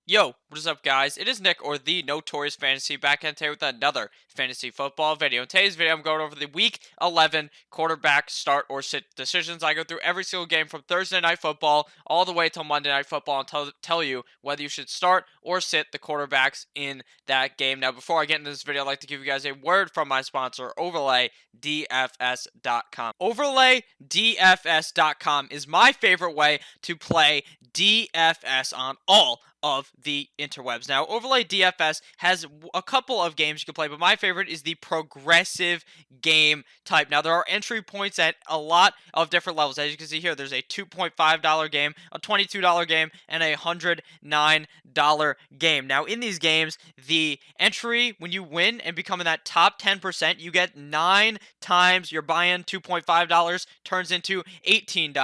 Yo, what is up, guys? It is Nick, or the Notorious Fantasy, back in today with another fantasy football video. In today's video, I'm going over the Week 11 quarterback start or sit decisions. I go through every single game from Thursday Night Football all the way till Monday Night Football and tell you whether you should start or sit the quarterbacks in that game. Now, before I get into this video, I'd like to give you guys a word from my sponsor, OverlayDFS.com. OverlayDFS.com is my favorite way to play DFS on all of the interwebs. Now, Overlay DFS has a couple of games you can play, but my favorite is the progressive game type. Now, there are entry points at a lot of different levels. As you can see here, there's a $2.5 game, a $22 game, and a $109 game. Now, in these games, the entry, when you win and become in that top 10%, you get 9 times your buy-in. $2.5 turns into $18.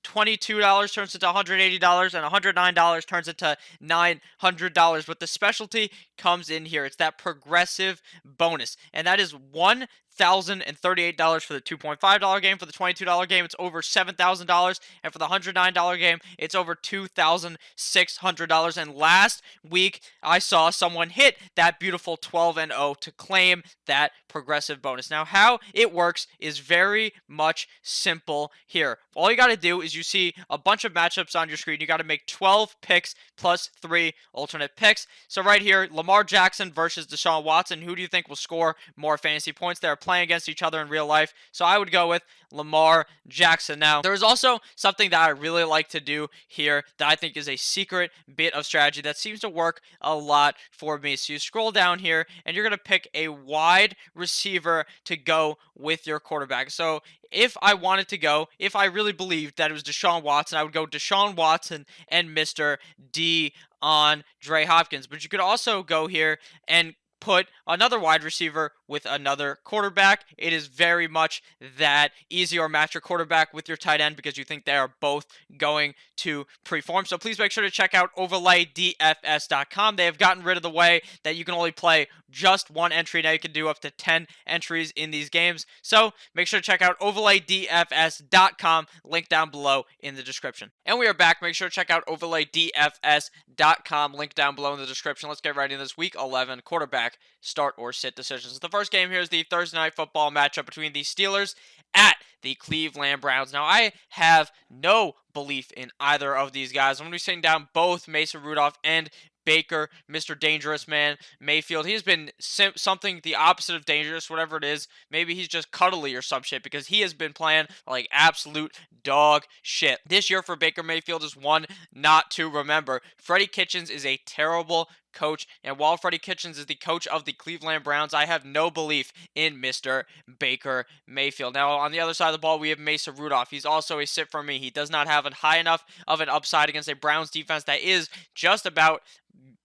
$22 turns into $180, and $109 turns into $900. But the specialty comes in here. It's that progressive bonus, and that is $1,038 for the $2.5 game. For the $22 game, it's over $7,000, and for the $109 game, it's over $2,600. And last week, I saw someone hit that beautiful 12-0 to claim that progressive bonus. Now, how it works is very much simple here. All you got to do is you see a bunch of matchups on your screen. You got to make 12 picks plus 3 alternate picks. So right here, Lamar Jackson versus Deshaun Watson. Who do you think will score more fantasy points? They're playing against each other in real life. So I would go with Lamar Jackson. Now, there is also something that I really like to do here that I think is a secret bit of strategy that seems to work a lot for me. So you scroll down here and you're going to pick a wide receiver to go with your quarterback. So if I wanted to go, if I really believed that it was Deshaun Watson, I would go Deshaun Watson and Mr. D on Dre Hopkins. But you could also go here and put another wide receiver with another quarterback. It is very much that easy, or match your quarterback with your tight end because you think they are both going to perform. So please make sure to check out overlaydfs.com. They have gotten rid of the way that you can only play just one entry. Now you can do up to 10 entries in these games. So make sure to check out overlaydfs.com. Link down below in the description. And we are back. Make sure to check out overlaydfs.com. Link down below in the description. Let's get right into this Week 11 quarterback start or sit decisions. The first game here is the Thursday Night Football matchup between the Steelers at the Cleveland Browns. Now, I have no belief in either of these guys. I'm going to be sitting down both Mason Rudolph and Baker, Mr. Dangerous Man Mayfield. He's been something the opposite of dangerous, whatever it is. Maybe he's just cuddly or some shit, because he has been playing like absolute dog shit. This year for Baker Mayfield is one not to remember. Freddie Kitchens is a terrible coach, and while Freddie Kitchens is the coach of the Cleveland Browns, I have no belief in Mr. Baker Mayfield. Now, on the other side of the ball, we have Mason Rudolph. He's also a sit for me. He does not have a high enough of an upside against a Browns defense that is just about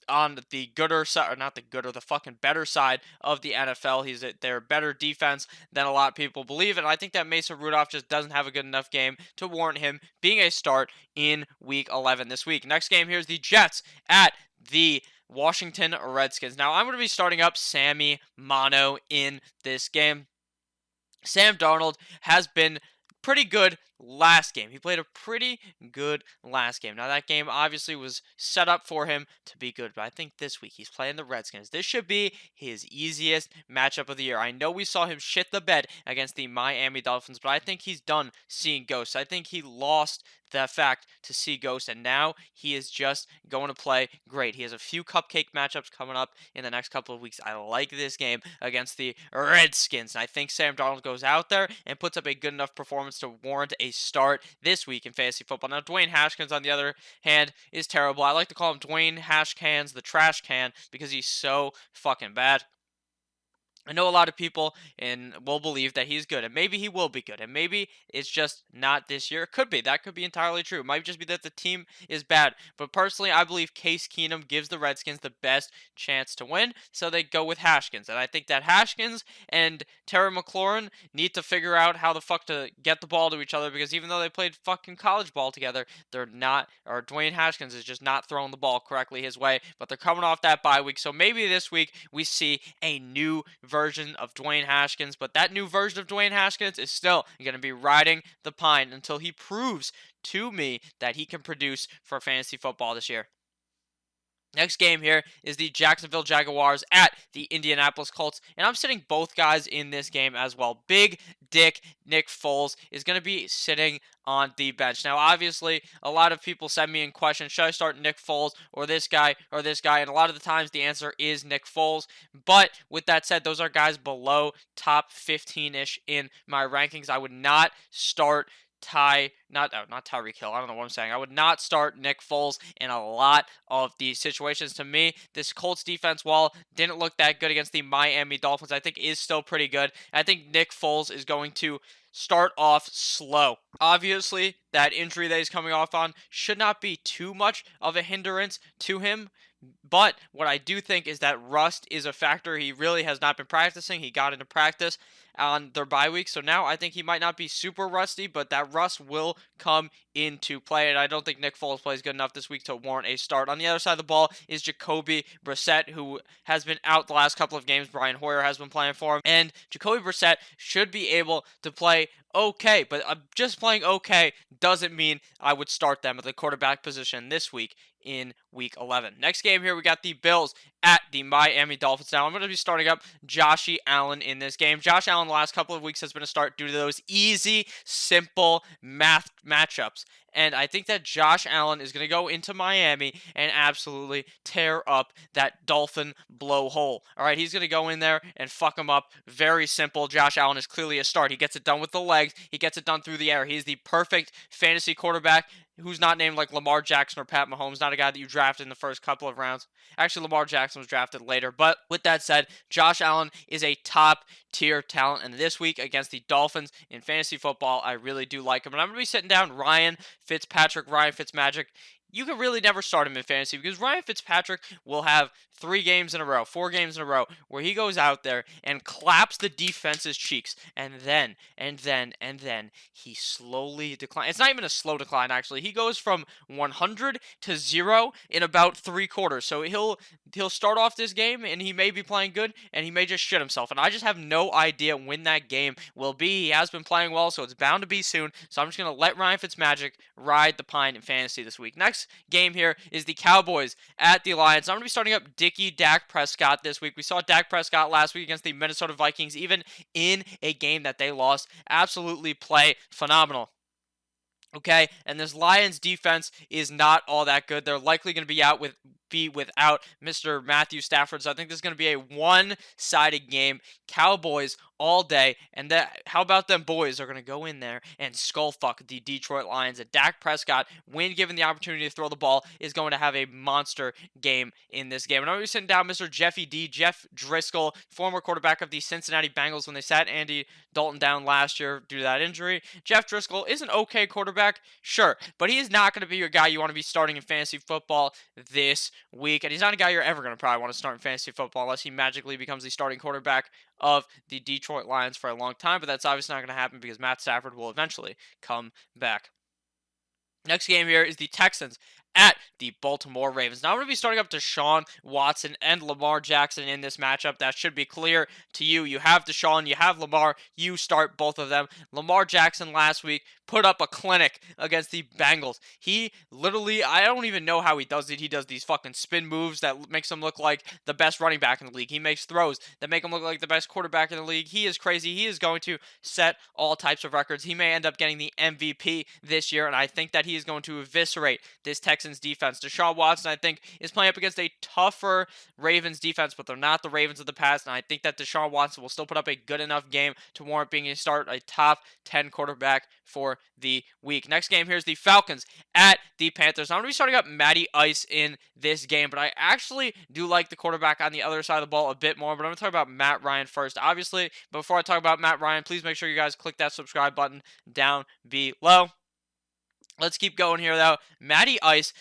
on the gooder side, or not the gooder, the fucking better side of the NFL. They're better defense than a lot of people believe, and I think that Mason Rudolph just doesn't have a good enough game to warrant him being a start in Week 11 this week. Next game here is the Jets at the Washington Redskins. Now, I'm going to be starting up Sammy Mono in this game. Sam Darnold has been pretty good last game. He played a pretty good last game. Now, that game obviously was set up for him to be good, but I think this week he's playing the Redskins. This should be his easiest matchup of the year. I know we saw him shit the bed against the Miami Dolphins, but I think he's done seeing ghosts. I think he lost the fact to see ghosts, and now he is just going to play great. He has a few cupcake matchups coming up in the next couple of weeks. I like this game against the Redskins, and I think Sam Darnold goes out there and puts up a good enough performance to warrant a start this week in fantasy football. Now, Dwayne Haskins, on the other hand, is terrible. I like to call him Dwayne Hashcans, the trash can, because he's so fucking bad. I know a lot of people will believe that he's good, and maybe he will be good, and maybe it's just not this year. It could be. That could be entirely true. It might just be that the team is bad. But personally, I believe Case Keenum gives the Redskins the best chance to win, so they go with Hashkins. And I think that Hashkins and Terry McLaurin need to figure out how the fuck to get the ball to each other, because even though they played fucking college ball together, they're not, or Dwayne Hashkins is just not throwing the ball correctly his way, but they're coming off that bye week. So maybe this week we see a new version of Dwayne Haskins, but that new version of Dwayne Haskins is still going to be riding the pine until he proves to me that he can produce for fantasy football this year. Next game here is the Jacksonville Jaguars at the Indianapolis Colts, and I'm sitting both guys in this game as well. Big Dick Nick Foles is going to be sitting on the bench. Now, obviously, a lot of people send me in questions, should I start Nick Foles or this guy or this guy? And a lot of the times the answer is Nick Foles. But with that said, those are guys below top 15-ish in my rankings. I would not start not Tyreek Hill. I don't know what I'm saying. I would not start Nick Foles in a lot of these situations. To me, this Colts defense, while didn't look that good against the Miami Dolphins, I think is still pretty good. I think Nick Foles is going to start off slow. Obviously, that injury that he's coming off on should not be too much of a hindrance to him. But what I do think is that rust is a factor. He really has not been practicing. He got into practice on their bye week. So now I think he might not be super rusty, but that rust will come into play. And I don't think Nick Foles plays good enough this week to warrant a start. On the other side of the ball is Jacoby Brissett, who has been out the last couple of games. Brian Hoyer has been playing for him. And Jacoby Brissett should be able to play okay, but just playing okay doesn't mean I would start them at the quarterback position this week in week 11. Next game here, we got the Bills at the Miami Dolphins. Now, I'm going to be starting up Josh Allen in this game. Josh Allen the last couple of weeks has been a start due to those easy, simple math matchups. And I think that Josh Allen is going to go into Miami and absolutely tear up that Dolphin blowhole. All right, he's going to go in there and fuck him up. Very simple. Josh Allen is clearly a start. He gets it done with the legs. He gets it done through the air. He's the perfect fantasy quarterback who's not named like Lamar Jackson or Pat Mahomes, not a guy that you drafted in the first couple of rounds. Actually, Lamar Jackson was drafted later. But with that said, Josh Allen is a top tier talent. And this week against the Dolphins in fantasy football, I really do like him. And I'm going to be sitting down Ryan Fitzmagic. You can really never start him in fantasy because Ryan Fitzpatrick will have 4 games in a row where he goes out there and claps the defense's cheeks, and then he slowly declines. It's not even a slow decline, actually. He goes from 100 to 0 in about 3 quarters. So he'll start off this game and he may be playing good and he may just shit himself. And I just have no idea when that game will be. He has been playing well, so it's bound to be soon. So I'm just going to let Ryan Fitzmagic ride the pine in fantasy this week. Next game here is the Cowboys at the Lions. I'm going to be starting up Dickie Dak Prescott this week. We saw Dak Prescott last week against the Minnesota Vikings, even in a game that they lost. Absolutely play phenomenal. Okay, and this Lions defense is not all that good. They're likely going to be without Mr. Matthew Stafford. So I think this is going to be a one-sided game. Cowboys all day. And how about them boys are going to go in there and skull fuck the Detroit Lions. And Dak Prescott, when given the opportunity to throw the ball, is going to have a monster game in this game. And I'm going to be sitting down Mr. Jeff Driscoll, former quarterback of the Cincinnati Bengals when they sat Andy Dalton down last year due to that injury. Jeff Driscoll is an okay quarterback, sure, but he is not going to be your guy you want to be starting in fantasy football this week. And he's not a guy you're ever going to probably want to start in fantasy football unless he magically becomes the starting quarterback of the Detroit Lions for a long time, but that's obviously not going to happen because Matt Stafford will eventually come back. Next game here is the Texans at the Baltimore Ravens. Now I'm going to be starting up Deshaun Watson and Lamar Jackson in this matchup. That should be clear to you. You have Deshaun, you have Lamar, you start both of them. Lamar Jackson last week put up a clinic against the Bengals. He literally, I don't even know how he does it. He does these fucking spin moves that makes him look like the best running back in the league. He makes throws that make him look like the best quarterback in the league. He is crazy. He is going to set all types of records. He may end up getting the MVP this year, and I think that he is going to eviscerate this Texans defense. Deshaun Watson, I think, is playing up against a tougher Ravens defense, but they're not the Ravens of the past, and I think that Deshaun Watson will still put up a good enough game to warrant being a top 10 quarterback for the week. Next game here is the Falcons at the Panthers. I'm going to be starting up Matty Ice in this game, but I actually do like the quarterback on the other side of the ball a bit more, but I'm going to talk about Matt Ryan first. Obviously, before I talk about Matt Ryan, please make sure you guys click that subscribe button down below. Let's keep going here, though. Matty Ice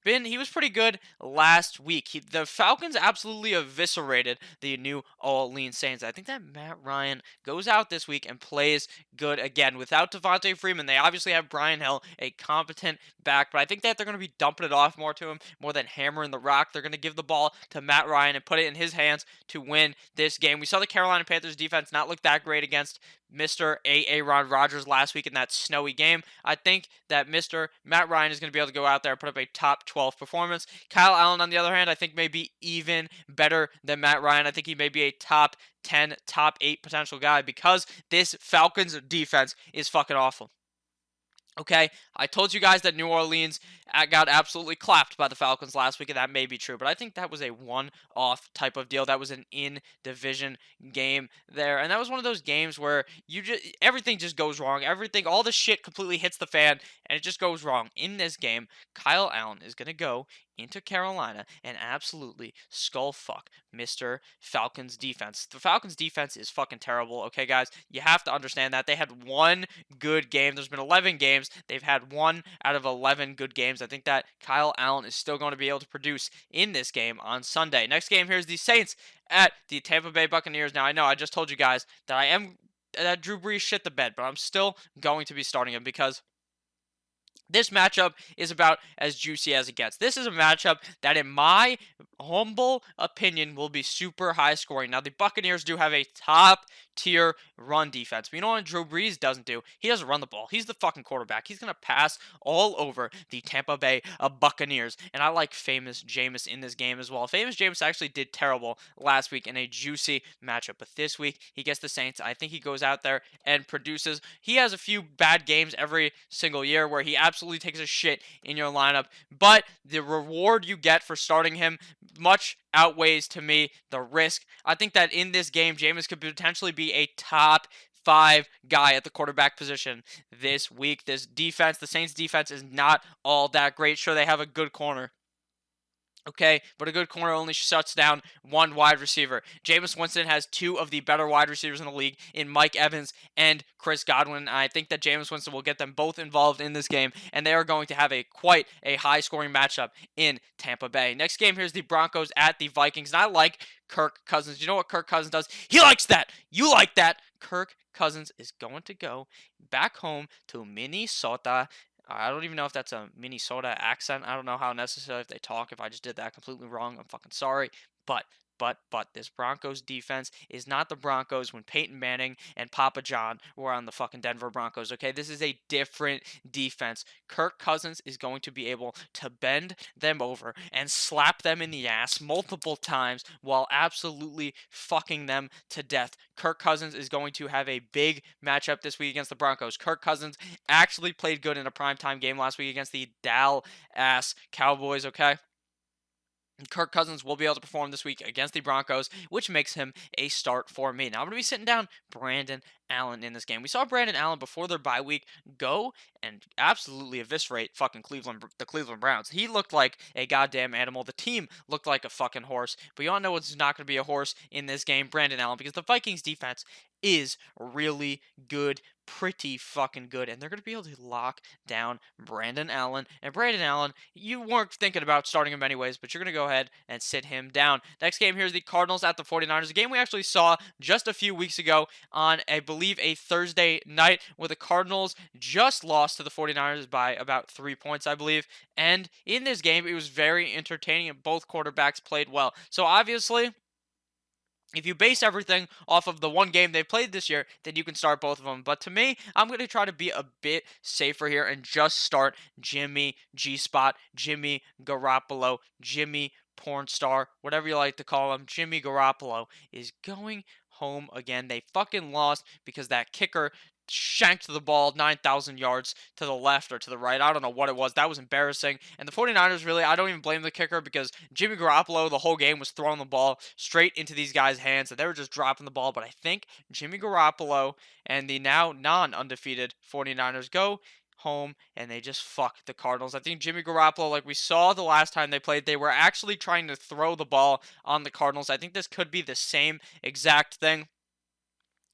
he was pretty good last week. The Falcons absolutely eviscerated the New Orleans Saints. I think that Matt Ryan goes out this week and plays good again. Without Devontae Freeman, they obviously have Brian Hill, a competent back, but I think that they're going to be dumping it off more to him, more than hammering the rock. They're going to give the ball to Matt Ryan and put it in his hands to win this game. We saw the Carolina Panthers defense not look that great against Mr. Aaron Rodgers last week in that snowy game. I think that Mr. Matt Ryan is going to be able to go out there and put up a top top 12 performance. Kyle Allen, on the other hand, I think may be even better than Matt Ryan. I think he may be a top 10, top 8 potential guy because this Falcons defense is fucking awful. Okay, I told you guys that New Orleans got absolutely clapped by the Falcons last week, and that may be true, but I think that was a one-off type of deal. That was an in-division game there, and that was one of those games where everything just goes wrong. Everything, all the shit completely hits the fan, and it just goes wrong. In this game, Kyle Allen is gonna go into Carolina and absolutely skull fuck Mr. Falcons defense. The Falcons defense is fucking terrible. Okay, guys, you have to understand that they had one good game. There's been 11 games. They've had 1 out of 11 good games. I think that Kyle Allen is still going to be able to produce in this game on Sunday. Next game here is the Saints at the Tampa Bay Buccaneers. Now, I know I just told you guys that Drew Brees shit the bed, but I'm still going to be starting him because this matchup is about as juicy as it gets. This is a matchup that, in my humble opinion, will be super high scoring. Now, the Buccaneers do have a top tier run defense. But you know what Drew Brees doesn't do? He doesn't run the ball. He's the fucking quarterback. He's going to pass all over the Tampa Bay Buccaneers. And I like Famous Jameis in this game as well. Famous Jameis actually did terrible last week in a juicy matchup. But this week, he gets the Saints. I think he goes out there and produces. He has a few bad games every single year where he absolutely takes a shit in your lineup. But the reward you get for starting him much outweighs, to me, the risk. I think that in this game, Jameis could potentially be a top 5 guy at the quarterback position this week. This defense, the Saints defense, is not all that great. Sure, they have a good corner. Okay, but a good corner only shuts down one wide receiver. Jameis Winston has 2 of the better wide receivers in the league in Mike Evans and Chris Godwin. I think that Jameis Winston will get them both involved in this game, and they are going to have quite a high-scoring matchup in Tampa Bay. Next game, here's the Broncos at the Vikings, and I like Kirk Cousins. You know what Kirk Cousins does? He likes that. You like that. Kirk Cousins is going to go back home to Minnesota. I don't even know if that's a Minnesota accent. I don't know how necessarily if they talk. If I just did that completely wrong, I'm fucking sorry. But this Broncos defense is not the Broncos when Peyton Manning and Papa John were on the fucking Denver Broncos, okay? This is a different defense. Kirk Cousins is going to be able to bend them over and slap them in the ass multiple times while absolutely fucking them to death. Kirk Cousins is going to have a big matchup this week against the Broncos. Kirk Cousins actually played good in a primetime game last week against the Dallas Cowboys, okay? Kirk Cousins will be able to perform this week against the Broncos, which makes him a start for me. Now, I'm going to be sitting down Brandon Allen in this game. We saw Brandon Allen before their bye week go and absolutely eviscerate fucking the Cleveland Browns. He looked like a goddamn animal. The team looked like a fucking horse. But you all know it's not going to be a horse in this game, Brandon Allen, because the Vikings defense is really good, pretty fucking good, and they're going to be able to lock down Brandon Allen. And Brandon Allen, you weren't thinking about starting him anyways, but you're going to go ahead and sit him down. Next game here is the Cardinals at the 49ers, a game we actually saw just a few weeks ago on, I believe, a Thursday night, where the Cardinals just lost to the 49ers by about 3 points, I believe. And in this game, it was very entertaining, and both quarterbacks played well. So obviously, if you base everything off of the one game they played this year, then you can start both of them. But to me, I'm going to try to be a bit safer here and just start Jimmy G-Spot, Jimmy Garoppolo, Jimmy Pornstar, whatever you like to call him. Jimmy Garoppolo is going home again. They fucking lost because that kicker shanked the ball 9,000 yards to the left or to the right. I don't know what it was. That was embarrassing. And the 49ers, really, I don't even blame the kicker because Jimmy Garoppolo the whole game was throwing the ball straight into these guys' hands, and they were just dropping the ball. But I think Jimmy Garoppolo and the now non-undefeated 49ers go home and they just fuck the Cardinals. I think Jimmy Garoppolo, like we saw the last time they played, they were actually trying to throw the ball on the Cardinals. I think this could be the same exact thing.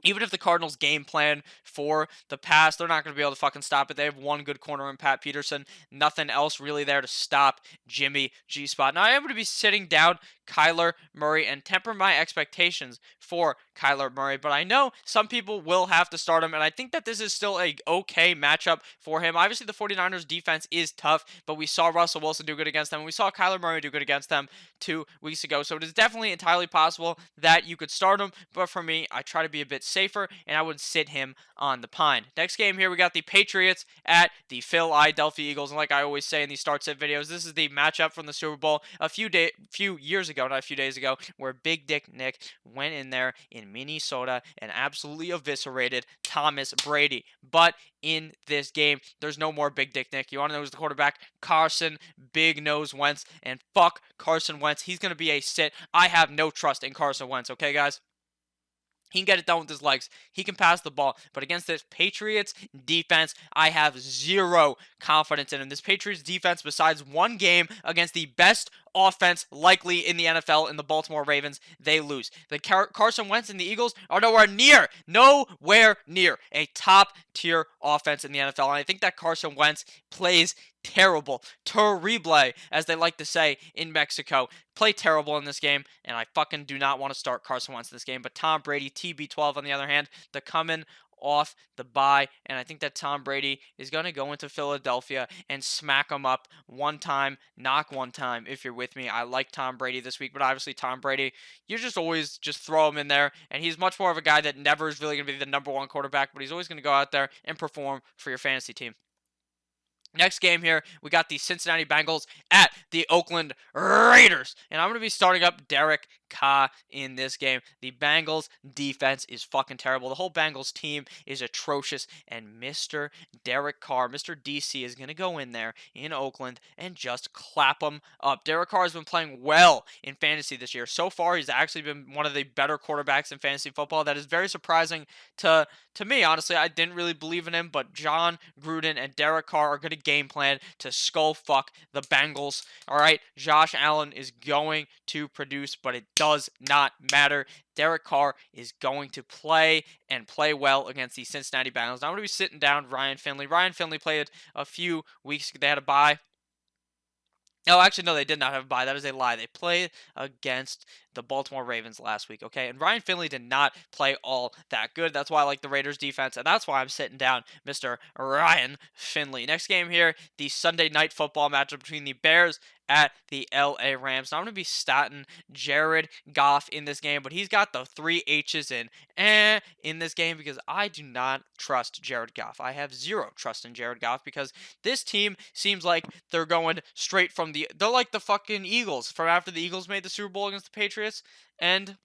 Even if the Cardinals game plan for the pass, they're not going to be able to fucking stop it. They have one good corner in Pat Peterson. Nothing else really there to stop Jimmy G-Spot. Now, I am going to be sitting down Kyler Murray and temper my expectations for Kyler Murray, but I know some people will have to start him, and I think that this is still a okay matchup for him. Obviously, the 49ers defense is tough, but we saw Russell Wilson do good against them, and we saw Kyler Murray do good against them 2 weeks ago, so it is definitely entirely possible that you could start him, but for me, I try to be a bit safer, and I would sit him on the pine. Next game here, we got the Patriots at the Philadelphia Eagles. And like I always say in these start sit videos, this is the matchup from the Super Bowl a few years ago, not a few days ago, where Big Dick Nick went in there in Minnesota and absolutely eviscerated Thomas Brady. But in this game, there's no more Big Dick Nick. You want to know who's the quarterback? Carson Big Nose Wentz. And fuck Carson Wentz. He's going to be a sit. I have no trust in Carson Wentz, okay, guys? He can get it done with his legs. He can pass the ball. But against this Patriots defense, I have zero confidence in him. This Patriots defense, besides one game against the best offense likely in the NFL in the Baltimore Ravens, they lose. The Carson Wentz and the Eagles are nowhere near a top-tier offense in the NFL. And I think that Carson Wentz plays terrible, terrible, as they like to say in Mexico. Play terrible in this game, and I fucking do not want to start Carson Wentz in this game. But Tom Brady, TB12 on the other hand, they're coming off the bye, and I think that Tom Brady is going to go into Philadelphia and smack them up one time, knock one time, if you're with me. I like Tom Brady this week, but obviously Tom Brady, you just always just throw him in there, and he's much more of a guy that never is really going to be the number one quarterback, but he's always going to go out there and perform for your fantasy team. Next game here, we got the Cincinnati Bengals at the Oakland Raiders. And I'm going to be starting up Derek Carr in this game. The Bengals defense is fucking terrible. The whole Bengals team is atrocious. And Mr. Derek Carr, Mr. DC, is going to go in there in Oakland and just clap them up. Derek Carr has been playing well in fantasy this year. So far, he's actually been one of the better quarterbacks in fantasy football. That is very surprising to me. Honestly, I didn't really believe in him, but John Gruden and Derek Carr are going to game plan to skull fuck the Bengals. All right, Josh Allen is going to produce, but it does not matter. Derek Carr is going to play and play well against the Cincinnati Bengals. Now I'm going to be sitting down Ryan Finley. Ryan Finley played a few weeks. They had a bye. Oh, actually, no, they did not have a bye. That is a lie. They played against the Baltimore Ravens last week, okay? And Ryan Finley did not play all that good. That's why I like the Raiders defense, and that's why I'm sitting down Mr. Ryan Finley. Next game here, the Sunday night football matchup between the Bears at the LA Rams. Now I'm going to be starting Jared Goff in this game, but he's got the 3 H's in this game because I do not trust Jared Goff. I have zero trust in Jared Goff because this team seems like they're going straight from they're like the fucking Eagles from after the Eagles made the Super Bowl against the Patriots and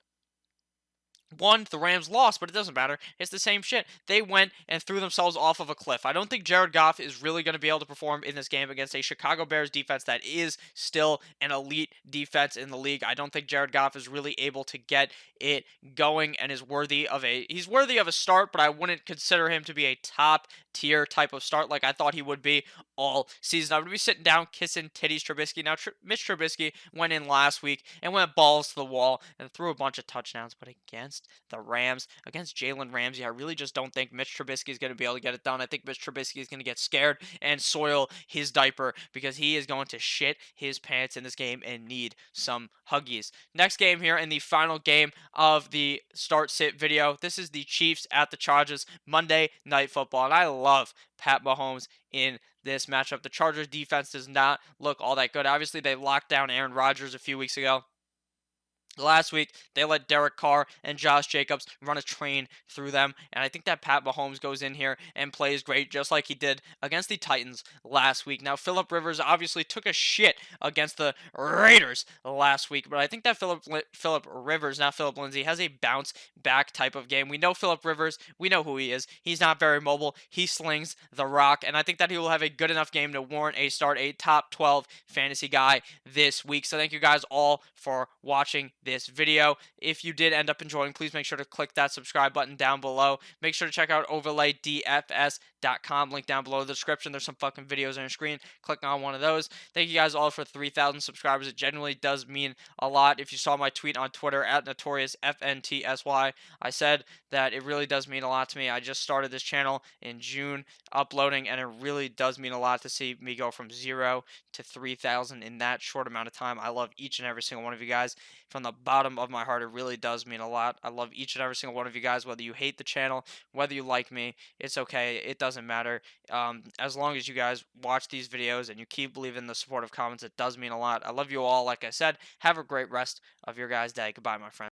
the Rams lost, but it doesn't matter. It's the same shit. They went and threw themselves off of a cliff. I don't think Jared Goff is really going to be able to perform in this game against a Chicago Bears defense that is still an elite defense in the league. I don't think Jared Goff is really able to get it going and is worthy of he's worthy of a start, but I wouldn't consider him to be a top tier type of start like I thought he would be all season. I'm going to be sitting down kissing titties Trubisky. Now, Mitch Trubisky went in last week and went balls to the wall and threw a bunch of touchdowns, but against the Rams, against Jalen Ramsey, I really just don't think Mitch Trubisky is going to be able to get it done. I think Mitch Trubisky is going to get scared and soil his diaper because he is going to shit his pants in this game and need some huggies. Next game here, and the final game of the start sit video. This is the Chiefs at the Chargers, Monday Night Football, and I love Pat Mahomes in this matchup. The Chargers defense does not look all that good. Obviously, they locked down Aaron Rodgers a few weeks ago. Last week, they let Derek Carr and Josh Jacobs run a train through them, and I think that Pat Mahomes goes in here and plays great, just like he did against the Titans last week. Now, Philip Rivers obviously took a shit against the Raiders last week, but I think that Philip Rivers, not Philip Lindsay, has a bounce-back type of game. We know Philip Rivers. We know who he is. He's not very mobile. He slings the rock, and I think that he will have a good enough game to warrant a top 12 fantasy guy this week. So thank you guys all for watching this video. If you did end up enjoying, please make sure to click that subscribe button down below. Make sure to check out overlaydfs.com, link down below in the description. There's some fucking videos on your screen. Click on one of those. Thank you guys all for 3,000 subscribers. It genuinely does mean a lot. If you saw my tweet on Twitter at NotoriousFNTSY, I said that it really does mean a lot to me. I just started this channel in June uploading, and it really does mean a lot to see me go from 0 to 3,000 in that short amount of time. I love each and every single one of you guys. From the bottom of my heart, it really does mean a lot. I love each and every single one of you guys, whether you hate the channel, whether you like me, it's okay. It doesn't matter. As long as you guys watch these videos and you keep leaving the supportive comments, it does mean a lot. I love you all. Like I said, have a great rest of your guys' day. Goodbye, my friends.